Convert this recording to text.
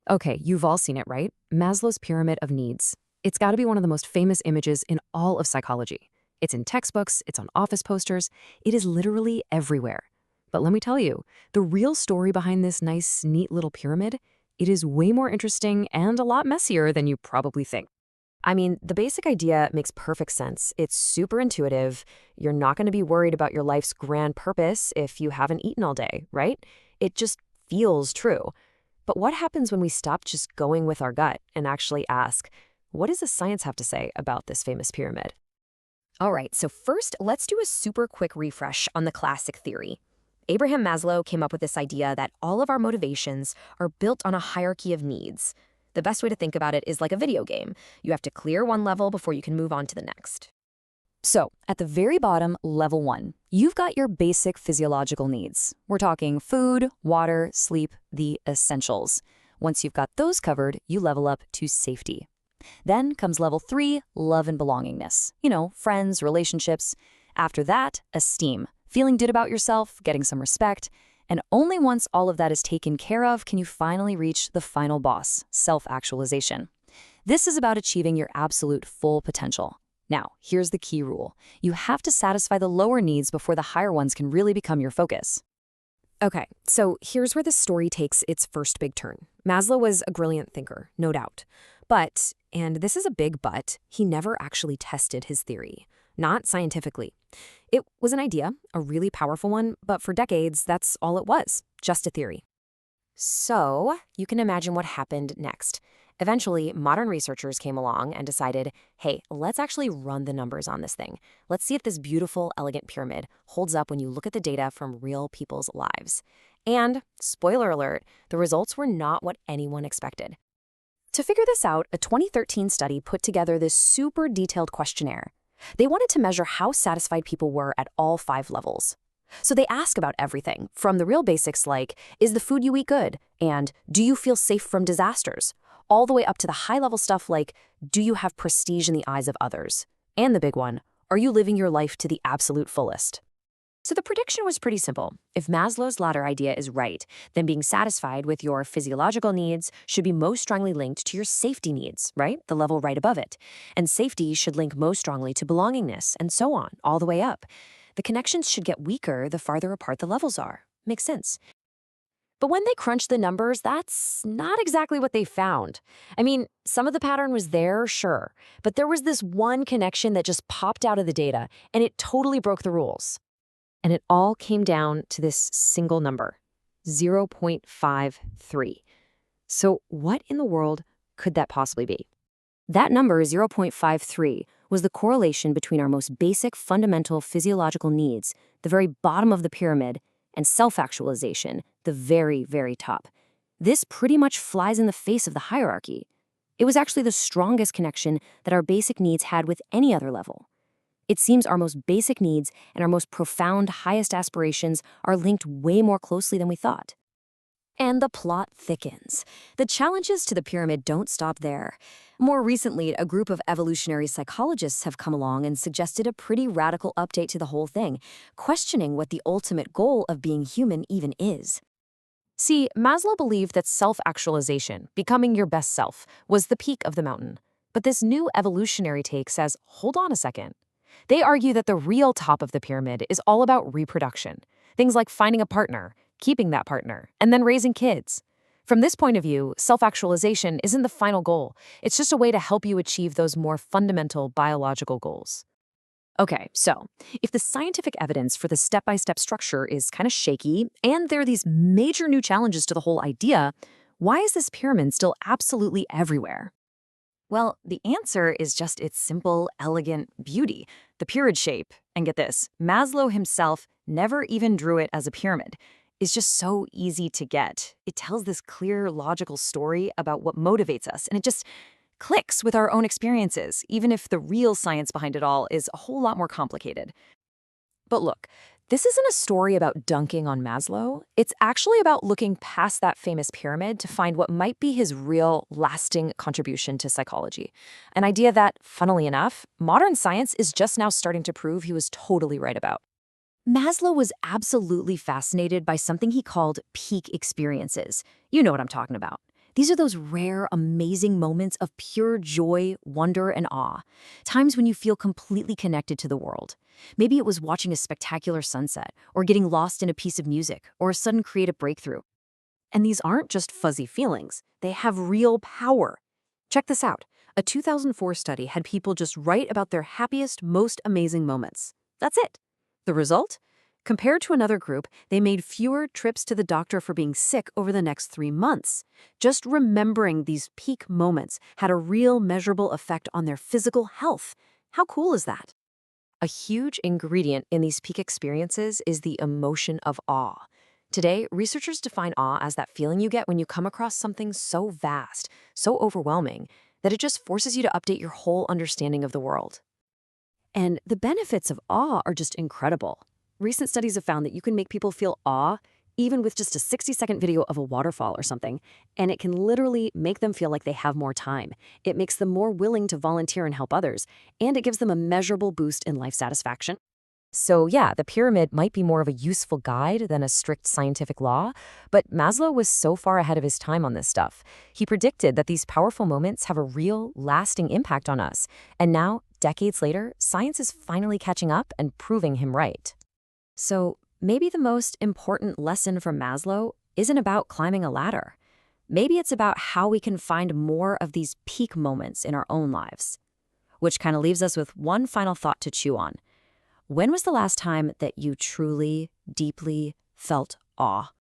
Okay, you've all seen it, right? Maslow's pyramid of needs. It's got to be one of the most famous images in all of psychology. It's in textbooks, it's on office posters, it is literally everywhere. But let me tell you, the real story behind this nice, neat little pyramid, it is way more interesting and a lot messier than you probably think. I mean, the basic idea makes perfect sense. It's super intuitive. You're not going to be worried about your life's grand purpose if you haven't eaten all day, right? It just feels true. But what happens when we stop just going with our gut and actually ask, what does the science have to say about this famous pyramid? All right, so first, let's do a super quick refresh on the classic theory. Abraham Maslow came up with this idea that all of our motivations are built on a hierarchy of needs. The best way to think about it is like a video game. You have to clear one level before you can move on to the next. So, at the very bottom, level 1, you've got your basic physiological needs. We're talking food, water, sleep, the essentials. Once you've got those covered, you level up to safety. Then comes level 3, love and belongingness. You know, friends, relationships. After that, esteem, feeling good about yourself, getting some respect. And only once all of that is taken care of can you finally reach the final boss, self-actualization. This is about achieving your absolute full potential. Now, here's the key rule. You have to satisfy the lower needs before the higher ones can really become your focus. Okay, so here's where the story takes its first big turn. Maslow was a brilliant thinker, no doubt. But, and this is a big but, he never actually tested his theory. Not scientifically. It was an idea, a really powerful one, but for decades, that's all it was, just a theory. So, you can imagine what happened next. Eventually, modern researchers came along and decided, hey, let's actually run the numbers on this thing. Let's see if this beautiful, elegant pyramid holds up when you look at the data from real people's lives. And, spoiler alert, the results were not what anyone expected. To figure this out, a 2013 study put together this super detailed questionnaire. They wanted to measure how satisfied people were at all 5 levels. So they ask about everything, from the real basics like, is the food you eat good? And do you feel safe from disasters? All the way up to the high-level stuff like, do you have prestige in the eyes of others? And the big one, are you living your life to the absolute fullest? So the prediction was pretty simple. If Maslow's latter idea is right, then being satisfied with your physiological needs should be most strongly linked to your safety needs, right? The level right above it. And safety should link most strongly to belongingness, and so on, all the way up. The connections should get weaker the farther apart the levels are. Makes sense. But when they crunched the numbers, that's not exactly what they found. I mean, some of the pattern was there, sure, but there was this one connection that just popped out of the data, and it totally broke the rules. And it all came down to this single number, 0.53. So what in the world could that possibly be? That number, 0.53, was the correlation between our most basic fundamental physiological needs, the very bottom of the pyramid, and self-actualization, the very, very top. This pretty much flies in the face of the hierarchy. It was actually the strongest connection that our basic needs had with any other level. It seems our most basic needs and our most profound, highest aspirations are linked way more closely than we thought. And the plot thickens. The challenges to the pyramid don't stop there. More recently, a group of evolutionary psychologists have come along and suggested a pretty radical update to the whole thing, questioning what the ultimate goal of being human even is. See, Maslow believed that self-actualization, becoming your best self, was the peak of the mountain. But this new evolutionary take says, hold on a second. They argue that the real top of the pyramid is all about reproduction. Things like finding a partner, keeping that partner, and then raising kids. From this point of view, self-actualization isn't the final goal. It's just a way to help you achieve those more fundamental biological goals. Okay, so if the scientific evidence for the step-by-step structure is kind of shaky, and there are these major new challenges to the whole idea, why is this pyramid still absolutely everywhere? Well, the answer is just its simple, elegant beauty, the pyramid shape. And get this, Maslow himself never even drew it as a pyramid. It's just so easy to get. It tells this clear, logical story about what motivates us, and it just clicks with our own experiences, even if the real science behind it all is a whole lot more complicated. But look, this isn't a story about dunking on Maslow. It's actually about looking past that famous pyramid to find what might be his real, lasting contribution to psychology. An idea that, funnily enough, modern science is just now starting to prove he was totally right about. Maslow was absolutely fascinated by something he called peak experiences. You know what I'm talking about. These are those rare, amazing moments of pure joy, wonder, and awe. Times when you feel completely connected to the world. Maybe it was watching a spectacular sunset, or getting lost in a piece of music, or a sudden creative breakthrough. And these aren't just fuzzy feelings. They have real power. Check this out. A 2004 study had people just write about their happiest, most amazing moments. That's it. The result? Compared to another group, they made fewer trips to the doctor for being sick over the next 3 months. Just remembering these peak moments had a real measurable effect on their physical health. How cool is that? A huge ingredient in these peak experiences is the emotion of awe. Today, researchers define awe as that feeling you get when you come across something so vast, so overwhelming, that it just forces you to update your whole understanding of the world. And the benefits of awe are just incredible. Recent studies have found that you can make people feel awe even with just a 60-second video of a waterfall or something, and it can literally make them feel like they have more time. It makes them more willing to volunteer and help others, and it gives them a measurable boost in life satisfaction. So yeah, the pyramid might be more of a useful guide than a strict scientific law, but Maslow was so far ahead of his time on this stuff. He predicted that these powerful moments have a real, lasting impact on us. And now, decades later, science is finally catching up and proving him right. So maybe the most important lesson from Maslow isn't about climbing a ladder. Maybe it's about how we can find more of these peak moments in our own lives. Which kind of leaves us with one final thought to chew on. When was the last time that you truly, deeply felt awe?